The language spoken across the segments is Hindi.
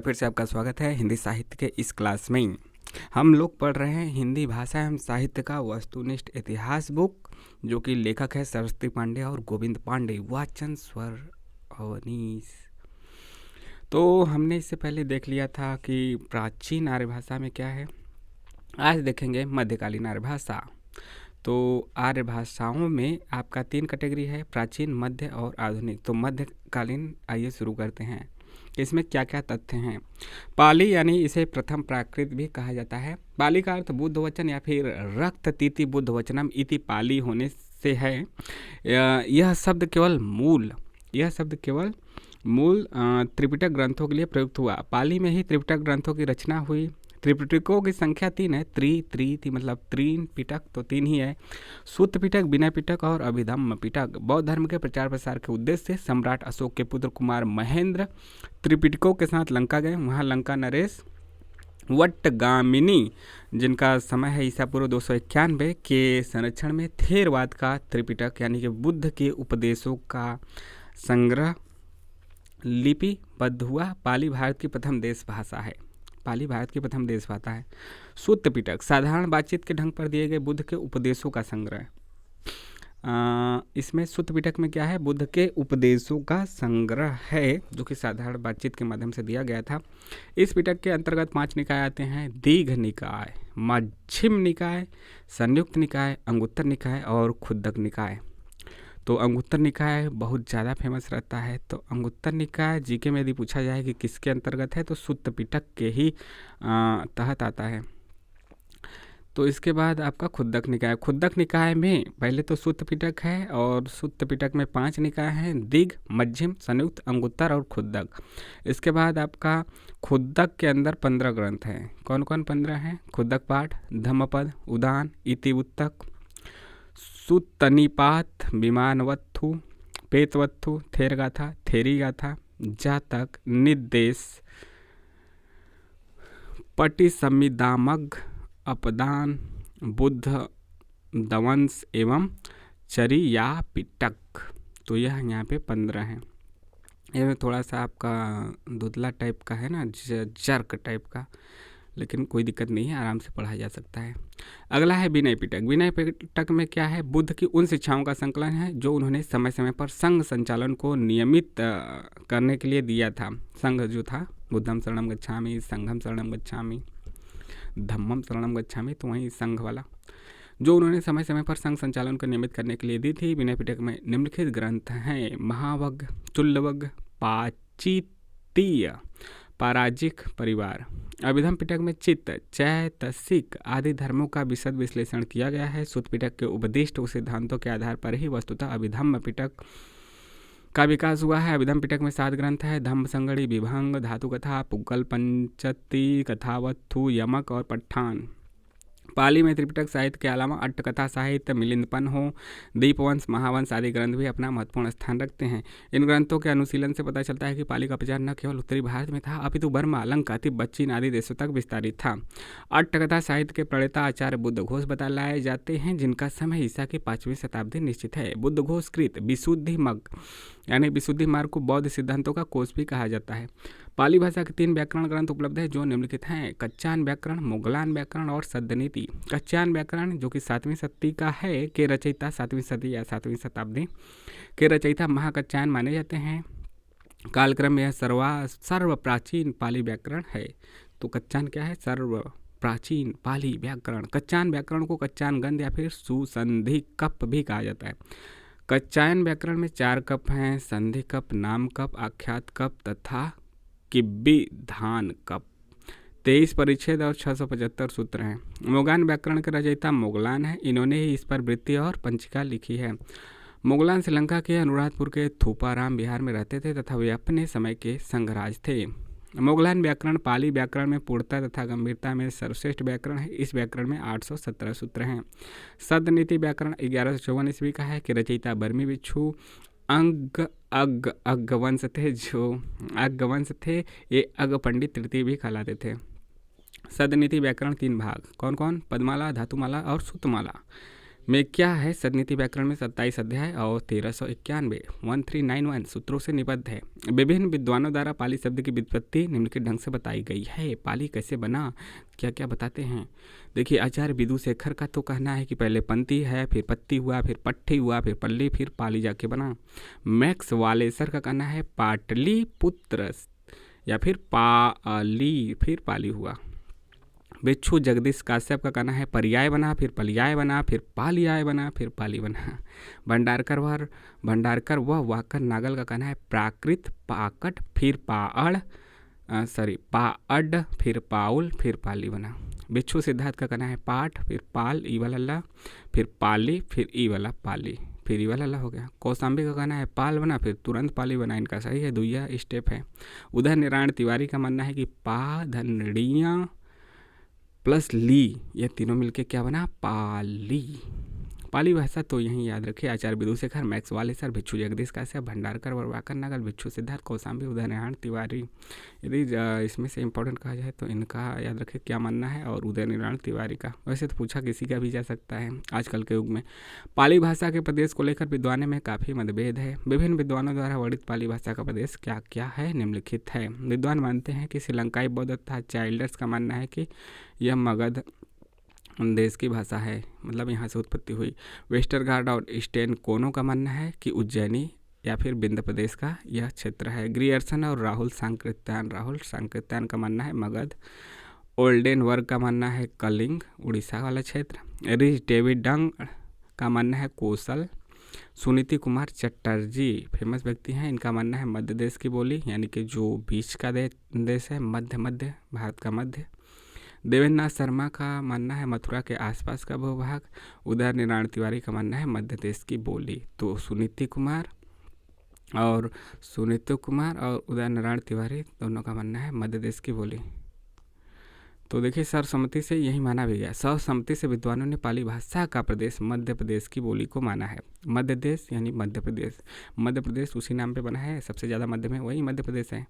फिर से आपका स्वागत है हिंदी साहित्य के इस क्लास में। हम लोग पढ़ रहे हैं हिंदी भाषा एवं साहित्य का वस्तुनिष्ठ इतिहास बुक, जो कि लेखक है सरस्वती पांडे और गोविंद पांडे। वाचन स्वर अवनीश। तो हमने इससे पहले देख लिया था कि प्राचीन आर्य भाषा में क्या है। आज देखेंगे मध्यकालीन आर्य भाषा। तो आर्य भाषाओं में आपका 3 कैटेगरी है, प्राचीन, मध्य और आधुनिक। तो मध्यकालीन आइए शुरू करते हैं। इसमें क्या क्या तथ्य हैं। पाली यानी इसे प्रथम प्राकृत भी कहा जाता है। पाली का अर्थ बुद्ध वचन या फिर रक्त तीति बुद्ध वचनम इति पाली होने से है। यह शब्द केवल मूल त्रिपिटक ग्रंथों के लिए प्रयुक्त हुआ। पाली में ही त्रिपिटक ग्रंथों की रचना हुई। त्रिपिटकों की संख्या 3 है। त्रि मतलब 3 पिटक, तो 3 ही है। सूत्र पिटक, विनय पिटक और अभिधम्म पिटक। बौद्ध धर्म के प्रचार प्रसार के उद्देश्य से सम्राट अशोक के पुत्र कुमार महेंद्र त्रिपिटकों के साथ लंका गए। वहाँ लंका नरेश वट्टगामिनी, जिनका समय है ईसा पूर्व 291 के संरक्षण में थेरवाद का त्रिपिटक यानी कि बुद्ध के उपदेशों का संग्रह लिपिबद्ध हुआ। पाली भारत की प्रथम देश भाषा है। सूत्र पिटक साधारण बातचीत के ढंग पर दिए गए बुद्ध के उपदेशों का संग्रह। इसमें सूत्र पिटक में क्या है, बुद्ध के उपदेशों का संग्रह है, जो कि साधारण बातचीत के माध्यम से दिया गया था। इस पिटक के अंतर्गत 5 निकाय आते हैं: दीघ निकाय, मध्यम निकाय, संयुक्त निकाय, अंगुत्तर निकाय और खुद्दक निकाय। तो अंगुत्तर निकाय बहुत ज़्यादा फेमस रहता है। तो अंगुत्तर निकाय जीके में यदि पूछा जाए कि किसके अंतर्गत है, तो सूत्र पिटक के ही तहत आता है। तो इसके बाद आपका खुद्दक निकाय। खुद्दक निकाय में पहले तो सूत्र पिटक है और सूत्र पिटक में 5 निकाय हैं: दीघ, मध्यम, संयुक्त, अंगुत्तर और खुद्दक। इसके बाद आपका खुद्दक के अंदर 15 ग्रंथ हैं। कौन कौन 15 हैं? खुद्दक पाठ, धम्मपद, उदान, इतिवृत्तक, सुत्तनिपात, विमानवत्थु, पेतवत्थु, थेरगाथा, थेरीगाथा, जातक, निर्देश, पटिसंमिदामग, अपदान, बुद्ध दवंश एवं चरियापिटक। तो यह यहाँ पे 15 हैं। यह थोड़ा सा आपका धुंधला टाइप का है ना, जर्क टाइप का, लेकिन कोई दिक्कत नहीं है, आराम से पढ़ा जा सकता है। अगला है विनय पिटक। विनय पिटक में क्या है, बुद्ध की उन शिक्षाओं का संकलन है जो उन्होंने समय समय पर संघ संचालन को नियमित करने के लिए दिया था। संघ जो था, बुद्धम शरणम गच्छामि, संघम शरणम गच्छामि, धम्मम शरणम गच्छामि, तो वहीं संघ वाला जो उन्होंने समय समय पर संघ संचालन को नियमित करने के लिए दी थी। विनय पिटक में निम्नलिखित ग्रंथ हैं: महावग, तुल्यवग, पाचितीय, पराजिक परिवार। अभिधम पिटक में चित्त, चैतसिक आदि धर्मों का विशद विश्लेषण किया गया है। सूत्र पिटक के उपदिष्ट सिद्धांतों के आधार पर ही वस्तुतः अभिधम्म पिटक का विकास हुआ है। अभिधम पिटक में 7 ग्रंथ है: धम्म संगड़ी, विभंग, धातु कथा, पुग्गल पंचती, कथावत्थु, यमक और पट्ठान। पाली में त्रिपिटक साहित्य के अलावा अट्टकथा साहित्य, मिलिंदपन हो, दीपवंश, महावंश आदि ग्रंथ भी अपना महत्वपूर्ण स्थान रखते हैं। इन ग्रंथों के अनुशीलन से पता चलता है कि पाली का प्रचार न केवल उत्तरी भारत में था, अपितु बर्मा, लंका, तिब्बत, चीन आदि देशों तक विस्तारित था। अट्टकथा साहित्य के प्रणेता आचार्य बुद्ध घोष बताए जाते हैं, जिनका समय ईसा की 5वीं शताब्दी निश्चित है। बुद्ध घोष कृत विशुद्धि मग यानी विशुद्धि मार्ग को बौद्ध सिद्धांतों का कोष भी कहा जाता है। पाली भाषा के 3 व्याकरण ग्रंथ उपलब्ध है जो निम्नलिखित हैं: कच्चान व्याकरण, मोगलान व्याकरण और सद्यनीति। कच्चान व्याकरण जो कि 7वीं शताब्दी का है, के रचयिता 7वीं सदी या 7वीं शताब्दी के रचयिता महाकच्चायन माने जाते हैं। कालक्रम में यह सर्व प्राचीन पाली व्याकरण है। तो कच्चान क्या है? सर्व प्राचीन पाली व्याकरण। कच्चान व्याकरण को कच्चान गंध या फिर सुसंधि कप भी कहा जाता है। कच्चायन व्याकरण में 4 कप हैं: संधि कप, नाम कप, आख्यात कप तथा किब्बी धान कप। 23 परिच्छेद और 675 सूत्र हैं। मोगलान व्याकरण के रचयिता मोगलान है। इन्होंने ही इस पर वृत्ति और पंचिका लिखी है। मोगलान श्रीलंका के अनुराधपुर के थूपाराम बिहार में रहते थे तथा वे अपने समय के संघराज थे। मोगलान व्याकरण पाली व्याकरण में पूर्णता तथा गंभीरता में सर्वश्रेष्ठ व्याकरण है। इस व्याकरण में 817 सूत्र हैं। सदनीति व्याकरण 1154 ईस्वी का है कि रचयिता बर्मी बिच्छू अग्गवंश थे। जो अग्गवंश थे ये अग पंडित तृतीय भी कहलाते थे। सदनीति व्याकरण 3 भाग। कौन कौन? पदमाला, धातुमाला और सूत्रमाला। में क्या है? सदनीति व्याकरण में 27 अध्याय और 1391 1391 सूत्रों से निबद्ध है। विभिन्न विद्वानों द्वारा पाली शब्द की व्युत्पत्ति निम्नलिखित ढंग से बताई गई है। पाली कैसे बना, क्या क्या बताते हैं। देखिए, आचार्य विदुशेखर का तो कहना है कि पहले पंक्ति है, फिर पत्ती हुआ, फिर पट्टी हुआ, फिर पल्ली, फिर पाली जाके बना। मैक्स वालेसर का कहना है पाटलिपुत्र या फिर पाली, फिर पाली हुआ। बिच्छू जगदीश काश्यप का कहना है पर्याय बना, फिर पर्याय बना, फिर पालियाय बना, फिर पाली बना। भंडारकर व वाकर नागल का कहना है प्राकृत पाकट, फिर पाअड, फिर पाउल, फिर पाली बना। बिच्छू सिद्धार्थ का कहना है पाठ, फिर पाल ई वाला ला, फिर पाली, फिर ई वाला पाली, फिर ई वाला ला हो गया। कौशाम्बी का कहना है पाल बना, फिर तुरंत पाली बना। इनका सही है, दुइया स्टेप है। उदय नारायण तिवारी का मानना है कि पा धनड़िया प्लस ली, ये तीनों मिलके क्या बना? पाली। पाली भाषा तो यहीं याद रखिए। आचार्य विदुशेखर, मैक्स वालेसर, भिक्षु जगदीश काश्यप, भंडारकर व वाकर नागल, भिक्षु सिद्धार्थ, कौशाम्बी, उदय नारायण तिवारी। यदि इसमें से इंपॉर्टेंट कहा जाए तो इनका याद रखिए क्या मानना है, और उदय नारायण तिवारी का। वैसे तो पूछा किसी का भी जा सकता है आजकल के युग में। पाली भाषा के प्रदेश को लेकर विद्वानों में काफ़ी मतभेद है। विभिन्न विद्वानों द्वारा वर्णित पाली भाषा का प्रदेश क्या क्या है, निम्नलिखित है। विद्वान मानते हैं कि श्रीलंकाई बौद्ध तथा चाइल्डर्स का मानना है कि यह मगध देश की भाषा है, मतलब यहाँ से उत्पत्ति हुई। वेस्टरगार्ड और स्टेन कोनो का मानना है कि उज्जैनी या फिर विंध्य प्रदेश का यह क्षेत्र है। ग्रियर्सन और राहुल सांकृत्यान का मानना है मगध। ओल्डेन वर्ग का मानना है कलिंग, उड़ीसा वाला क्षेत्र। रिच डेविड डंग का मानना है कौशल। सुनीति कुमार चटर्जी फेमस व्यक्ति हैं, इनका मानना है मध्य देश की बोली, यानी कि जो बीच का देश है, मध्य भारत का मध्य। देवेंद्र नाथ शर्मा का मानना है मथुरा के आसपास का भूभाग। उदय नारायण तिवारी का मानना है मध्य देश की बोली। तो सुनीति कुमार और उदय नारायण तिवारी दोनों का मानना है मध्य देश की बोली। तो देखिए, सर्वसम्मति से यही माना भी गया। सर्वसम्मति से विद्वानों ने पाली भाषा का प्रदेश मध्य प्रदेश की बोली को माना है। मध्य देश यानी मध्य प्रदेश उसी नाम पे बना है, सबसे ज़्यादा मध्य में वही मध्य प्रदेश है।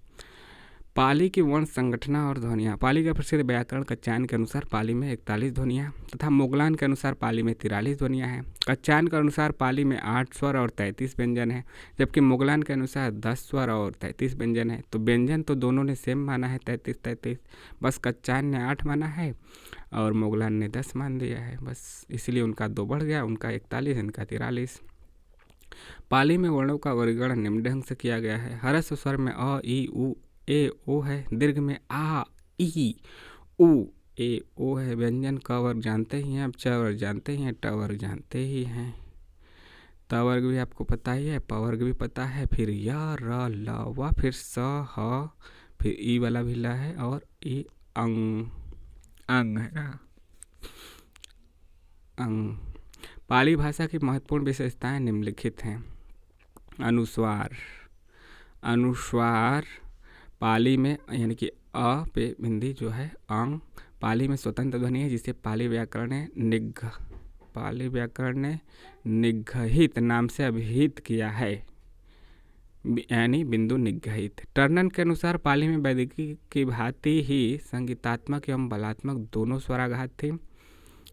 पाली की वर्ण संगठना और ध्वनियाँ। पाली का प्रसिद्ध व्याकरण कच्चायन के अनुसार पाली में 41 ध्वनियाँ तथा मोगलान के अनुसार पाली में 43 ध्वनियाँ हैं। कच्चायन के अनुसार पाली में 8 स्वर और 33 व्यंजन है, जबकि मोगलान के अनुसार 10 स्वर और 33 व्यंजन है। तो व्यंजन तो दोनों ने सेम माना है 33, बस कच्चायन ने 8 माना है और मोगलान ने 10 मान दिया है, बस इसलिए उनका 2 बढ़ गया, उनका 41, इनका 43। पाली में वर्णों का वर्गीकरण निम्न ढंग से किया गया है। हरस्व स्वर में अ, ई, उ, ए, ओ है। दीर्घ में आ, ई, उ, ए, ओ है। व्यंजन क वर्ग जानते ही हैं, अब च वर्ग जानते ही हैं, ट वर्ग जानते ही हैं, त वर्ग भी आपको पता ही है, प वर्ग भी पता है, फिर य, र, ल, व, फिर स, ह, फिर ई वाला भी ल है, और ई अंग है ना, अंग। पाली भाषा की महत्वपूर्ण विशेषताएं निम्नलिखित हैं। अनुस्वार पाली में यानी कि अ पे बिंदी जो है अंग, पाली में स्वतंत्र ध्वनि है, जिसे पाली व्याकरण ने निग्रहित नाम से अभिहित किया है, यानी बिंदु निग्रहित। टर्नन के अनुसार पाली में वैदिकी की भांति ही संगीतात्मक एवं बलात्मक दोनों स्वराघात थे।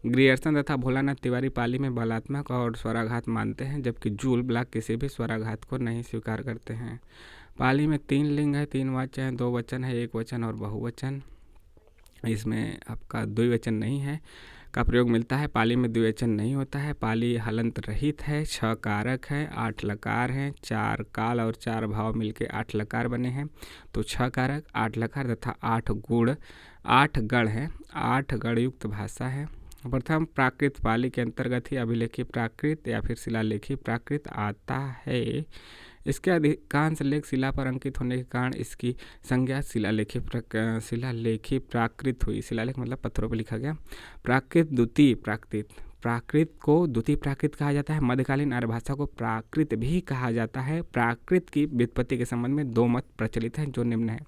ग्रियर्सन तथा भोलानाथ तिवारी पाली में बलात्मक और स्वराघात मानते हैं, जबकि जूल ब्लॉक किसी भी स्वराघात को नहीं स्वीकार करते हैं। पाली में 3 लिंग है, 3 वाच्य हैं, 2 वचन है, 1 वचन और बहुवचन। इसमें आपका द्विवचन नहीं है का प्रयोग मिलता है। पाली में द्विवचन नहीं होता है। पाली हलंत रहित है। 6 कारक है, 8 लकार हैं, 4 काल और 4 भाव मिलके 8 लकार बने हैं। तो 6 कारक, 8 लकार तथा 8 गण है। 8 गण युक्त भाषा है। प्रथम प्राकृत पाली के अंतर्गत ही अभिलेखी प्राकृत या फिर शिलालेखी प्राकृत आता है। इसके अधिकांश लेख शिला पर अंकित होने के कारण इसकी संज्ञा शिलालेखी प्राकृत हुई। शिलालेख मतलब पत्थरों पर लिखा गया। प्राकृत द्वितीय प्राकृत को द्वितीय प्राकृत कहा जाता है। मध्यकालीन आर्य भाषा को प्राकृत भी कहा जाता है। प्राकृत की व्युत्पत्ति के संबंध में 2 मत प्रचलित हैं, जो निम्न है।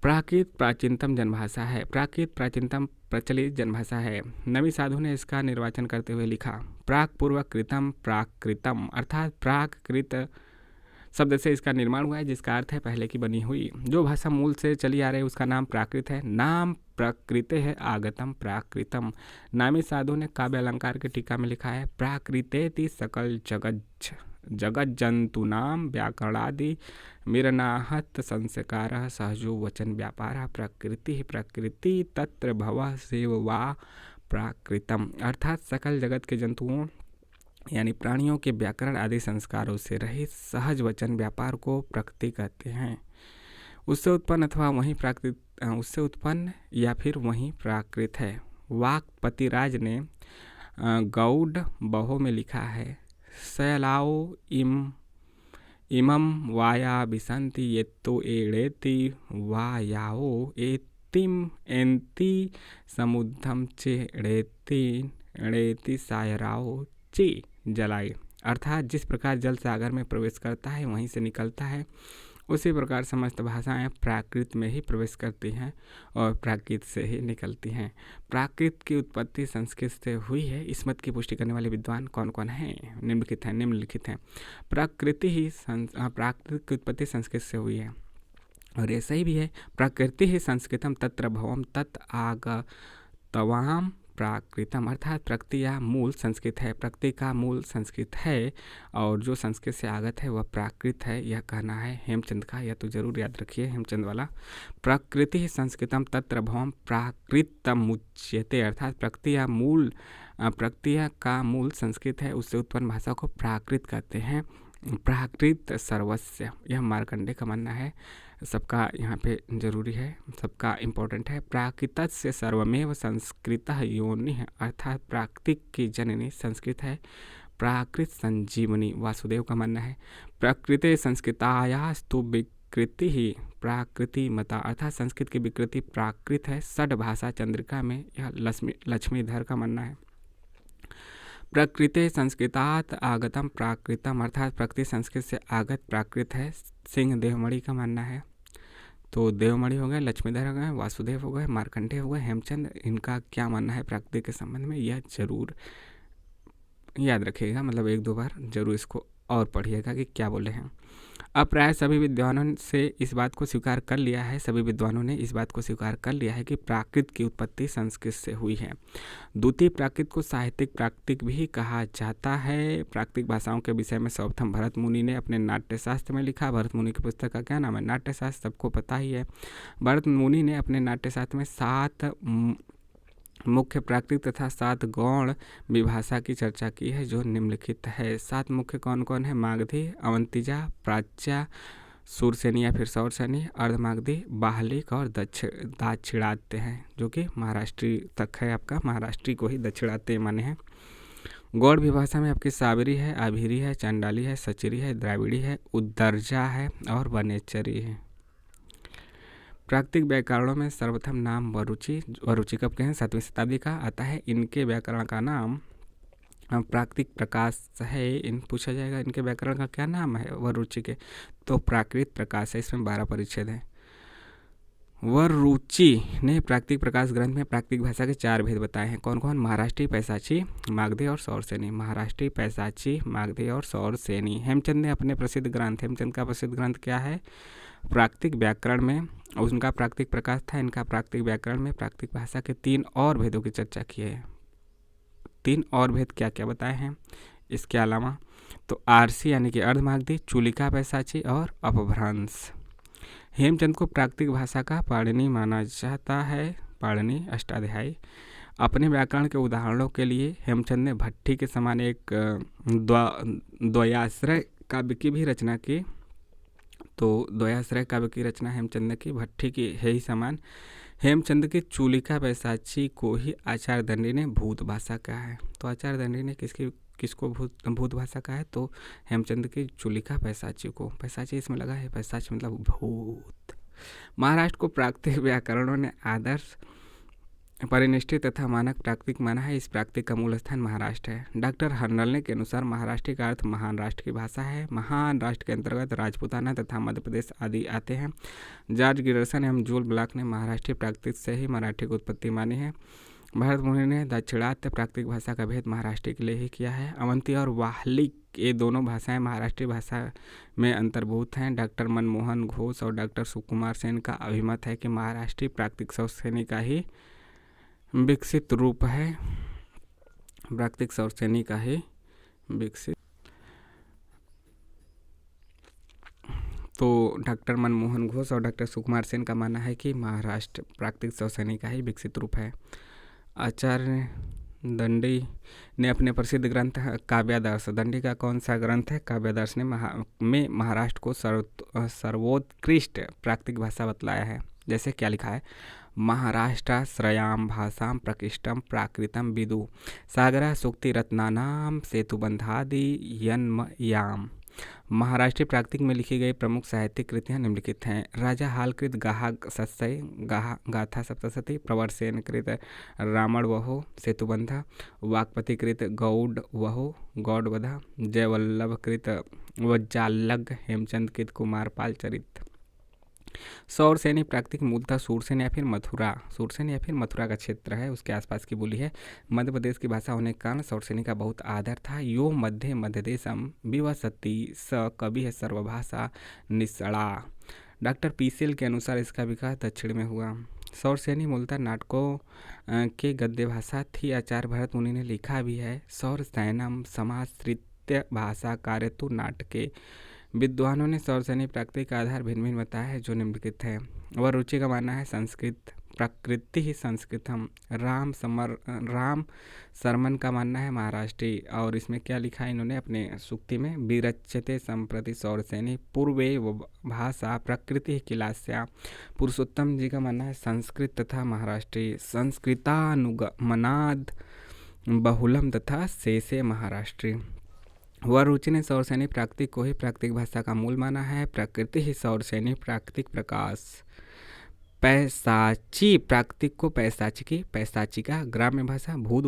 प्राकृत प्राचीनतम जनभाषा है। प्राकृत प्राचीनतम प्रचलित जनभाषा है। नवी साधु ने इसका निर्वाचन करते हुए लिखा, प्राक पूर्व कृतम प्राकृतम, अर्थात प्राकृत शब्द से इसका निर्माण हुआ है, जिसका अर्थ है पहले की बनी हुई। जो भाषा मूल से चली आ रही है उसका नाम प्राकृत है। नाम प्रकृते है आगतम प्राकृतम। नामी साधु ने काव्य अलंकार की टीका में लिखा है, प्राकृतेति सकल जगत जंतूनाम व्याकरणादि मिरनाहत संस्कार सहजो वचन व्यापार प्रकृति तत्र भव सेव वा प्राकृतम। अर्थात सकल जगत के जंतुओं यानी प्राणियों के व्याकरण आदि संस्कारों से रहित सहज वचन व्यापार को प्रकृति कहते हैं। उससे उत्पन्न अथवा वहीं प्राकृत उससे उत्पन्न या फिर वहीं प्राकृत है। वाक्पतिराज ने गौड़ बहो में लिखा है, सयलाओ इमं वाया बिसंति येत्तो एड़ेति वायाओ एतिम एंति समुद्धम चेड़ेति सायराओ ची जलाई। अर्थात जिस प्रकार जल सागर में प्रवेश करता है वहीं से निकलता है, उसी प्रकार समस्त भाषाएं प्राकृत में ही प्रवेश करती हैं और प्राकृत से ही निकलती हैं। प्राकृत की उत्पत्ति संस्कृत से हुई है। इस मत की पुष्टि करने वाले विद्वान कौन कौन हैं? निम्नलिखित हैं। प्राकृत की उत्पत्ति संस्कृत से हुई है और ये सही भी है। प्रकृति ही संस्कृतम तत्र भवम तत् आगतवाम प्राकृतम। अर्थात प्रकृति या मूल संस्कृत है, प्रकृति का मूल संस्कृत है और जो संस्कृत से आगत है वह प्राकृत है, यह कहना है हेमचंद का। यह तो जरूर याद रखिए हेमचंद वाला। प्रकृति ही संस्कृतम तत्र भवम प्राकृतम उच्यते। अर्थात प्रकृति का मूल संस्कृत है, उससे उत्पन्न भाषा को प्राकृत कहते हैं। प्राकृत सर्वस्य, यह मार्कंडे का मानना है। सबका यहाँ पे जरूरी है, सबका इम्पोर्टेंट है। प्राकृतस्य सर्वमेव संस्कृतः योनिः। अर्थात प्राकृतिक की जननी संस्कृत है। प्राकृत संजीवनी वासुदेव का मानना है। प्रकृते संस्कृतायास्तु विकृति ही प्राकृति मता। अर्थात संस्कृत की विकृति प्राकृत है। षड भाषा चंद्रिका में यह लक्ष्मीधर का मानना है। प्रकृते संस्कृतात आगतम प्राकृतम। अर्थात प्रकृति संस्कृत से आगत प्राकृत है। सिंह देवमणि का मानना है। तो देवमणि हो गए, लक्ष्मीधर हो गए, वासुदेव हो गए, मार्कंडेय हो गए, हेमचंद। इनका क्या मानना है प्रकृति के संबंध में यह जरूर याद रखिएगा, मतलब एक दो बार जरूर इसको और पढ़िएगा कि क्या बोले हैं। अब प्राय सभी विद्वानों ने इस बात को स्वीकार कर लिया है कि प्राकृत की उत्पत्ति संस्कृत से हुई है। द्वितीय प्राकृत को साहित्यिक प्राकृतिक भी कहा जाता है। प्राकृतिक भाषाओं के विषय में सर्वप्रथम भरत मुनि ने अपने नाट्यशास्त्र में लिखा। भरत मुनि की पुस्तक का क्या नाम है? नाट्यशास्त्र, सबको पता ही है। भरत मुनि ने अपने नाट्यशास्त्र में 7 मुख्य प्राकृत तथा 7 गौण विभाषा की चर्चा की है, जो निम्नलिखित है। 7 मुख्य कौन कौन है? मागधी, अवंतिजा, प्राच्या, सूरसेनी या फिर सौरसेनी, अर्धमागधी, बाहलिक और दाक्षिणात्य हैं, जो कि महाराष्ट्री तक है। आपका महाराष्ट्री को ही दक्षिणात्य माने हैं। गौड़ विभाषा में आपकी साबरी है, आभिरी है, चंडाली है, सचिरी है, द्राविड़ी है, उद्दर्जा है और वनेचरी है। प्राकृतिक व्याकरणों में सर्वप्रथम नाम वरुचि कब के हैं? 7वीं शताब्दी का आता है। इनके व्याकरण का नाम प्राकृतिक प्रकाश है। इन पूछा जाएगा इनके व्याकरण का क्या नाम है वरुचि के, तो प्राकृत प्रकाश है। इसमें 12 परिच्छेद हैं। वरुचि ने प्राकृतिक प्रकाश ग्रंथ में प्राकृतिक भाषा के 4 भेद बताए हैं। कौन कौन? महाराष्ट्री, पैसाची, मागधी और सौरसेनी। महाराष्ट्री, पैसाची, मागधी और सौरसेनी। हेमचंद ने अपने प्रसिद्ध ग्रंथ, हेमचंद का प्रसिद्ध ग्रंथ क्या है? प्राकृतिक व्याकरण में उनका प्राकृतिक प्रकाश था। इनका प्राकृतिक व्याकरण में प्राकृतिक भाषा के 3 और भेदों की चर्चा की है। 3 और भेद क्या क्या बताए हैं इसके अलावा? तो आरसी यानी कि अर्धमागधी, चूलिका, पैसाची और अपभ्रंश। हेमचंद को प्राकृतिक भाषा का पाणिनि माना जाता है। पाणिनि अष्टाध्यायी। अपने व्याकरण के उदाहरणों के लिए हेमचंद ने भट्टी के समान एक द्वयाश्रय काव्य की भी रचना की। तो द्वयाश्रय काव्य की रचना हेमचंद की भट्टी की है ही समान। हेमचंद की चूलिका पैसाची को ही आचार्यदंडी ने भूत भाषा कहा है। तो आचार्यदंडी ने किसको भूत भाषा कहा है? तो हेमचंद की चूलिका पैसाची को। पैसाची इसमें लगा है, पैसाची मतलब भूत। महाराष्ट्र को प्राकृतिक व्याकरणों ने आदर्श, परिनिष्ठित तथा मानक प्राकृतिक माना है। इस प्राकृतिक का मूल स्थान महाराष्ट्र है। डॉक्टर हर्नल के अनुसार महाराष्ट्र का अर्थ महान राष्ट्र की भाषा है। महान राष्ट्र के अंतर्गत राजपूताना तथा मध्य प्रदेश आदि आते हैं। जॉर्ज गिरसन एवं जूल ब्लॉक ने महाराष्ट्रीय प्राकृतिक से ही मराठी की उत्पत्ति मानी है। भरत मुनि ने दाक्षिणात्य प्राकृतिक भाषा का भेद महाराष्ट्र के लिए ही किया है। अवंती और वाहलिक ये दोनों भाषाएं महाराष्ट्रीय भाषा में अंतर्भूत हैं। डॉक्टर मनमोहन घोष और डॉक्टर सुकुमार सेन का अभिमत है कि महाराष्ट्रीय प्राकृतिक सौर सैनी का ही विकसित रूप है। प्राकृतिक सौर सैनी का ही विकसित। तो डॉक्टर मनमोहन घोष और डॉक्टर सुकुमार सेन का मानना है कि महाराष्ट्र प्राकृतिक सौर सैनी का ही विकसित रूप है। आचार्य दंडी ने अपने प्रसिद्ध ग्रंथ काव्यादर्श, दंडी का कौन सा ग्रंथ है? काव्यादर्श ने महाराष्ट्र को सर्वोत्कृष्ट प्राकृतिक भाषा बतलाया है। जैसे क्या लिखा है? महाराष्ट्राश्रयां भाषां प्रकृष्टं प्राकृतम विदु सागरा सूक्ति रत्नानाम सेतुबंधादि यन्मयाम। महाराष्ट्रीय प्राकृतिक में लिखी गई प्रमुख साहित्यिक कृतियाँ निम्नलिखित हैं। राजा हालकृत गाहा सत्सय गाथा सप्तशती, प्रवरसेन कृत रावण वहो सेतुबंधा, वाकपति कृत गौड वहो गौडवधा, जयवल्लभ कृत वज्जालग, हेमचंद कृत कुमारपाल चरित। सौरसेनी प्राकृतिक मूलतः सूरसेन या फिर मथुरा का क्षेत्र है, उसके आसपास की बोली है। मध्य प्रदेश की भाषा होने के कारण सौरसेनी का बहुत आदर था। यो मध्य देशम विवसति स कवि है सर्वभाषा निसड़ा। डॉक्टर पीसेल के अनुसार इसका विकास दक्षिण में हुआ। सौरसेनी मूलतः नाटकों के गद्य भाषा थी। आचार्य भरत मुनि ने लिखा भी है, सौरसैनम समाश्रित्य भाषा कार्यतु नाटके। विद्वानों ने सौरसेनी प्राकृतिक का आधार भिन्न भिन्न बताया है, जो निम्नलिखित है। वह रुचि का मानना है संस्कृत प्रकृति ही संस्कृतम। राम शर्मन का मानना है महाराष्ट्री। और इसमें क्या लिखा है इन्होंने अपने सूक्ति में? विरच्यते संप्रति सौरसेनी पूर्वे भाषा प्रकृति किलास्या। पुरुषोत्तम जी का मानना है संस्कृत तथा महाराष्ट्री। संस्कृतानुगमनाद बहुलम तथा शेषे महाराष्ट्री। वह रुचि ने सौरसेनी प्राकृतिक को ही प्राकृतिक भाषा का मूल माना है। प्रकृति ही सौरसेनी प्राकृतिक प्रकाश। पैसाची प्राकृतिक को पैसाची का ग्राम्य भाषा, भूत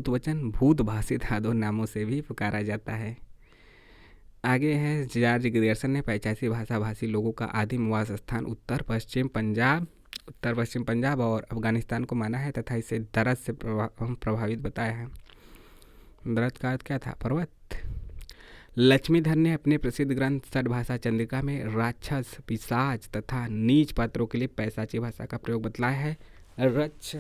वचन, भूत भाषित आदि नामों से भी पुकारा जाता है। आगे है जॉर्ज ग्रियर्सन ने पैचासी भाषा भाषी लोगों का आदिम निवास स्थान उत्तर पश्चिम पंजाब और अफगानिस्तान को माना है तथा इसे दरद से प्रभावित बताया है। दरद का अर्थ क्या था? पर्वत। लक्ष्मीधर ने अपने प्रसिद्ध ग्रंथ षड्भाषा चंद्रिका में राक्षस, पिशाच तथा नीच पात्रों के लिए पैसाची भाषा का प्रयोग बतलाया है। रक्ष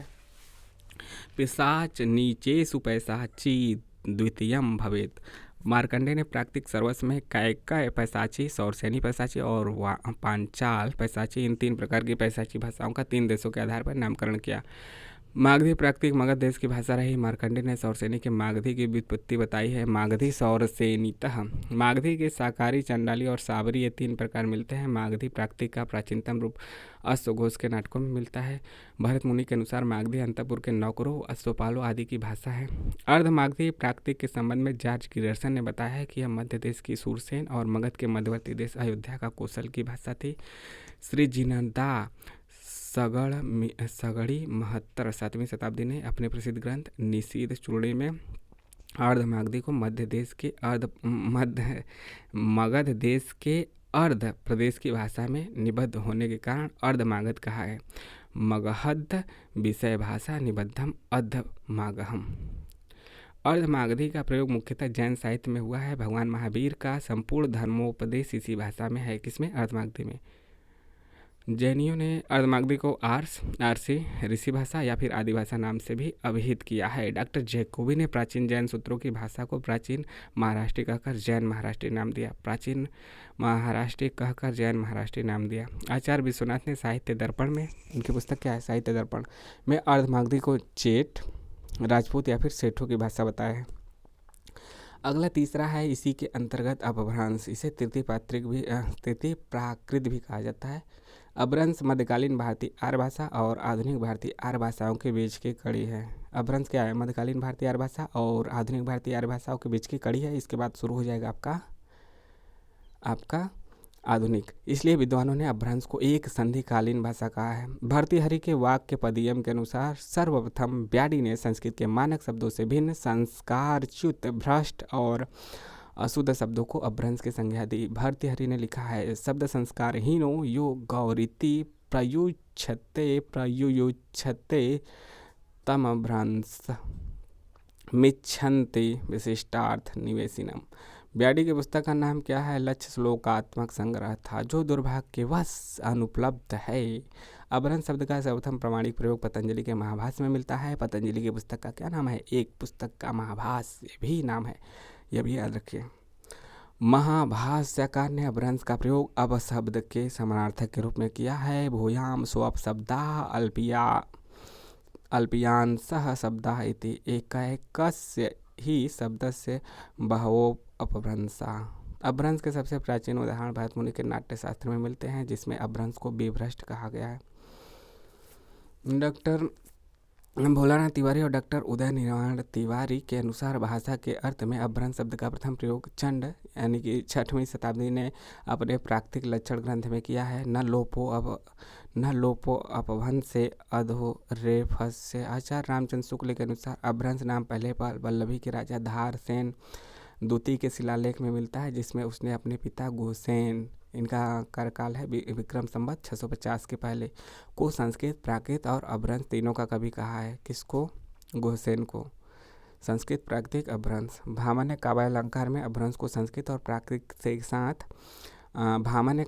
पिशाच नीचेषु पैसाची द्वितीयम भवेत। मार्कंडेय ने प्राकृतिक सर्वस्व में कैकय पैसाची, सौरसेनी पैसाची और पांचाल पैसाची, इन 3 प्रकार की पैसाची भाषाओं का 3 देशों के आधार पर नामकरण किया। मागधी प्राकृतिक मगध देश की भाषा रही। मार्कंडेय ने सौरसेनी के मागधी की व्युत्पत्ति बताई है। मागधी सौरसेनीतः। मागधी के साकारी, चंडाली और साबरी ये 3 प्रकार मिलते हैं। मागधी प्राकृतिक का प्राचीनतम रूप अश्वघोष के नाटकों में मिलता है। भरत मुनि के अनुसार मागधी अंतपुर के नौकरों, अश्वपालों आदि की भाषा है। अर्ध मागधी प्राकृतिक के संबंध में जॉर्ज ग्रियर्सन ने बताया है कि यह मध्य देश की सूरसेन और मगध के मध्यवर्ती देश अयोध्या का कौशल की भाषा थी। श्री जिनदा सगड़ी महत्तर 7वीं शताब्दी ने अपने प्रसिद्ध ग्रंथ निषीद चूड़ी में अर्ध मागधी को मगध देश के अर्ध प्रदेश की भाषा में निबद्ध होने के कारण अर्ध मागध कहा है। मगहद विषय भाषा निबद्धम अर्ध मागहम। अर्ध मागधी का प्रयोग मुख्यतः जैन साहित्य में हुआ है। भगवान महावीर का संपूर्ण धर्मोपदेश इसी भाषा में है। किसमें? अर्ध मागधी में। जैनियों ने अर्धमागधी को आरसी ऋषि भाषा या फिर आदि भाषा नाम से भी अभिहित किया है। डॉक्टर जैकोबी ने प्राचीन जैन सूत्रों की भाषा को प्राचीन महाराष्ट्री कहकर जैन महाराष्ट्री नाम दिया। आचार्य विश्वनाथ ने साहित्य दर्पण में, उनकी पुस्तक क्या है? साहित्य दर्पण में अर्धमागधी को चेट, राजपूत या फिर सेठों की भाषा बताया है। अगला तीसरा है इसी के अंतर्गत अपभ्रंश। इसे तृतीय प्राकृत भी कहा जाता है। अपभ्रंश मध्यकालीन भारतीय आर्य भाषा और आधुनिक भारतीय आर्य भाषाओं के बीच की कड़ी है। अपभ्रंश क्या है? मध्यकालीन भारतीय आर्य भाषा और आधुनिक भारतीय आर्य भाषाओं के बीच की कड़ी है। इसके बाद शुरू हो जाएगा आपका आधुनिक। इसलिए विद्वानों ने अपभ्रंश को एक संधिकालीन भाषा कहा है। भर्तृहरि के वाक्य पदीयम के अनुसार सर्वप्रथम ब्याडी ने संस्कृत के मानक शब्दों से भिन्न संस्कारच्युत, भ्रष्ट और अशुद्ध शब्दों को अपभ्रंश की संज्ञा दी। भर्तृहरि ने लिखा है, शब्द संस्कारहीनो यो गौरीति प्रयुच्यते तमभ्रंश मिच्छन्ति विशिष्टार्थ निवेशिनम। ब्याडी की पुस्तक का नाम क्या है? लक्ष्य श्लोकात्मक संग्रह था जो दुर्भाग्यवश अनुपलब्ध है। अभ्रंश शब्द का सर्वप्रथम प्रमाणिक प्रयोग पतंजलि के महाभाष्य में मिलता है। पतंजलि की पुस्तक का क्या नाम है? एक पुस्तक का महाभाष्य भी नाम है, यह भी याद रखिए। महाभाष्यकार ने अभ्रंश का प्रयोग अब शब्द के समानार्थक के रूप में किया है। भूयाम स्वप शब्दा अल्पियांशः शब्दा इति एकैकस्य ही शब्दस्य बहवो अपभ्रंशा। अभ्रंश के सबसे प्राचीन उदाहरण भरत मुनि के नाट्य शास्त्र में मिलते हैं, जिसमें अभ्रंश को विभ्रष्ट कहा गया है। डॉक्टर भोलानाथ तिवारी और डॉक्टर उदय नारायण तिवारी के अनुसार भाषा के अर्थ में अभ्रंश शब्द का प्रथम प्रयोग चंड यानी कि 6वीं शताब्दी ने अपने प्राकृतिक लक्षण ग्रंथ में किया है। न लोपो अपभ्रंश से अधोरेफस से। आचार्य रामचंद्र शुक्ल के अनुसार अभ्रंश नाम पहले पर वल्लभी के राजा धार सेन द्वितीय के शिलालेख में मिलता है, जिसमें उसने अपने पिता गुसेन, इनका कार्यकाल है विक्रम संवत 650 के पहले, को संस्कृत, प्राकृत और अभ्रंश तीनों का कवि कहा है। किसको? गुसेन को। संस्कृत, प्राकृतिक, अभ्रंश। भामन ने काव्यालंकार में अभ्रंश को संस्कृत और प्राकृत के साथ भामन ने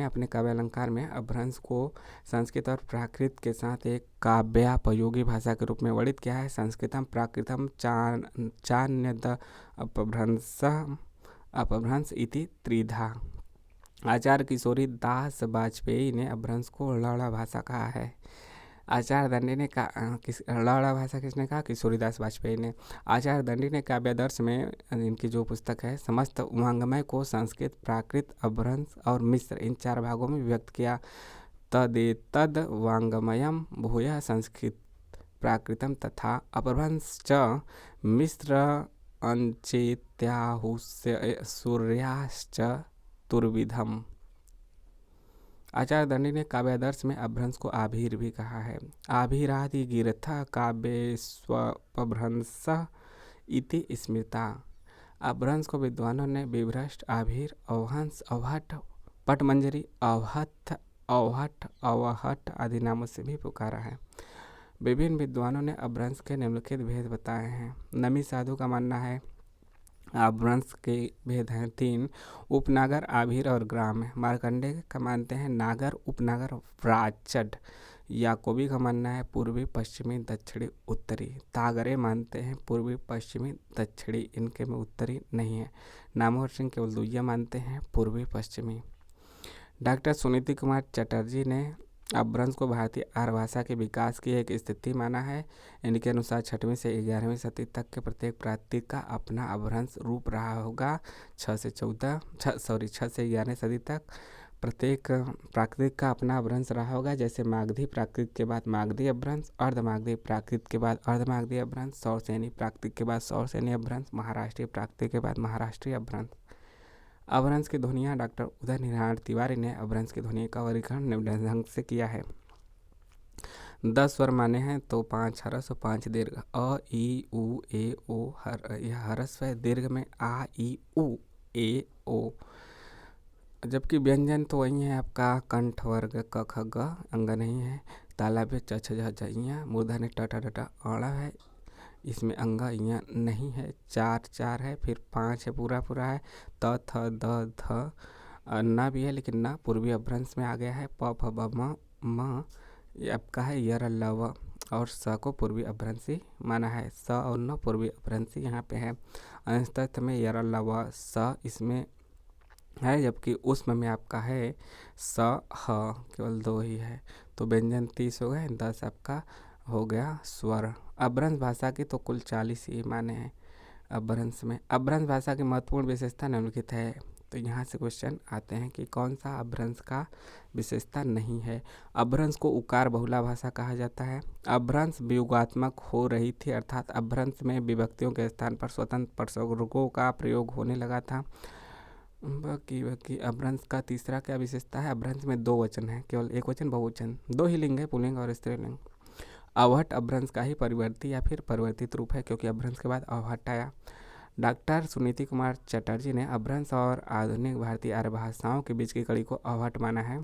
अपने काव्यालंकार में अभ्रंश को संस्कृत और प्राकृत के साथ एक काव्यापयोगी भाषा के रूप में वर्णित किया है। संस्कृतम प्राकृतम चान्यद अपभ्रंश इति त्रिधा। आचार्य किशोरी दास वाजपेयी ने अभ्रंश को लड़ा भाषा कहा है। आचार्य दंडी ने लड़ा भाषा किसने कहा? किशोरीदास वाजपेयी ने। आचार्य दंडी ने काव्यादर्श में, इनकी जो पुस्तक है, समस्त वाङ्मय को संस्कृत, प्राकृत, अभ्रंश और मिश्र इन 4 भागों में व्यक्त किया। तदेतद वाङ्मयम भूयः संस्कृत प्राकृतम तथा अपभ्रंश च मिश्र अंचेत्याहुस्य सूर्याश्च तुर्विधम। आचार्य दंडी ने काव्यादर्श में अभ्रंश को आभीर भी कहा है। आभीरादि गिरथ काव्यस्वपभ्रंश इति स्मृता। अभ्रंश को विद्वानों ने विभ्रष्ट, आभीर, अवहंस, अवहट, पटमंजरी, अवहट, अवहट आदि नामों से भी पुकारा है। विभिन्न विद्वानों ने अभ्रंश के निम्नलिखित भेद बताए हैं। नमी साधु का मानना है अभ्रंश के भेद हैं 3, उपनागर, आभीर और ग्राम्य। मार्कंडेय का मानते हैं नागर, उपनागर, व्राचड। याकोबी का मानना है पूर्वी, पश्चिमी, दक्षिणी, उत्तरी। तागरे मानते हैं पूर्वी, पश्चिमी, दक्षिणी, इनके में उत्तरी नहीं है। नामवर सिंह केवल दुइया मानते हैं पूर्वी, पश्चिमी। डॉक्टर सुनीति कुमार चटर्जी ने अभ्रंश को भारतीय आर्य भाषा के विकास की एक स्थिति माना है। इनके अनुसार 6वीं से 11वीं सदी तक के प्रत्येक प्राकृतिक का अपना अभ्रंश रूप रहा होगा। 6 से 11वीं सदी तक प्रत्येक प्राकृतिक का अपना अभ्रंश रहा होगा। जैसे मागधी प्राकृत के बाद मागधी अभ्रंश, अर्धमागधी प्राकृत के बाद अर्धमागधी अभ्रंश, सौरसेनी प्राकृतिक के बाद सौरसेनी अभ्रंश, महाराष्ट्रीय प्राकृतिक के बाद महाराष्ट्रीय अभ्रंश। अभ्रंश की ध्वनियाँ डॉक्टर उदय नारायण तिवारी ने अभ्रंश की ध्वनि का वर्गीकरण निम्न ढंग से किया है। 10 स्वर माने हैं तो 5 हरस और 5 दीर्घ। अ, ई, उ, ए, ओ, यह हरस्व है। दीर्घ में आ, ई, उ, ए, ओ। जबकि व्यंजन तो वही है आपका कंठ वर्ग क, ख, ग, अंग नहीं है। तालव्य च, छ, ज, झ, ञ। मूर्धन्य ट, ठ, ड, अ है, इसमें अंगा य नहीं है। 4 है, फिर 5 है, पूरा है। त, थ, द, ध, न भी है, लेकिन न पूर्वी अभ्रंश में आ गया है। प, फ, ब, म ये आपका है यर, लव और स को पूर्वी अभ्रंशी माना है। स और न पूर्वी अभ्रंशी यहाँ पे है। अंतस्थ में यर, लव, स इसमें है, जबकि उष्म में आपका है स, ह, केवल 2 ही है। तो व्यंजन 30 हो गए, 10 आपका हो गया स्वर। अभ्रंश भाषा की तो कुल 40 ही माने हैं अभ्रंश में। अभ्रंश भाषा की महत्वपूर्ण विशेषता निम्नलिखित है। तो यहाँ से क्वेश्चन आते हैं कि कौन सा अभ्रंश का विशेषता नहीं है। अभ्रंश को उकार बहुला भाषा कहा जाता है। अभ्रंश वियोगात्मक हो रही थी, अर्थात अभ्रंश में विभक्तियों के स्थान पर स्वतंत्र प्रसर्गों का प्रयोग होने लगा था। बाकी अभ्रंश का तीसरा क्या विशेषता है? अभ्रंश में 2 वचन है, केवल एक वचन बहुवचन, 2 ही लिंग है, पुल्लिंग और स्त्रीलिंग। अवहट अभ्रंश का ही परिवर्ती या फिर परिवर्तित रूप है, क्योंकि अभ्रंश के बाद अवहट आया। डॉक्टर सुनीति कुमार चटर्जी ने अभ्रंश और आधुनिक भारतीय आर्य भाषाओं के बीच की कड़ी को अवहट माना है।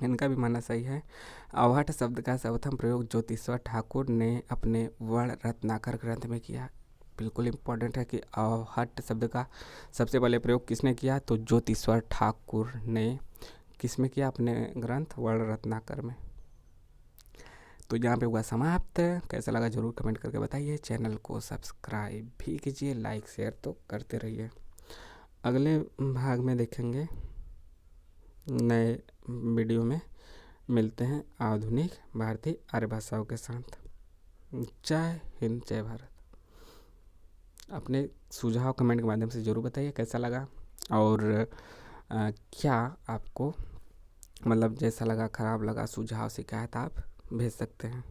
इनका भी मानना सही है। अवहट शब्द का सर्वप्रथम प्रयोग ज्योतिषवर ठाकुर ने अपने वर्ण रत्नाकर ग्रंथ में किया। बिल्कुल इम्पोर्टेंट है कि अवहट शब्द का सबसे पहले प्रयोग किसने किया, तो ज्योतिषवर ठाकुर ने किस में किया, अपने ग्रंथ वर्ण रत्नाकर में। तो यहाँ पे हुआ समाप्त। कैसा लगा जरूर कमेंट करके बताइए। चैनल को सब्सक्राइब भी कीजिए, लाइक शेयर तो करते रहिए। अगले भाग में देखेंगे, नए वीडियो में मिलते हैं आधुनिक भारतीय आर्य भाषाओं के साथ। जय हिंद, जय भारत। अपने सुझाव कमेंट के माध्यम से ज़रूर बताइए कैसा लगा, और क्या आपको मतलब जैसा लगा, ख़राब लगा, सुझाव शिकायत आप भेज सकते हैं।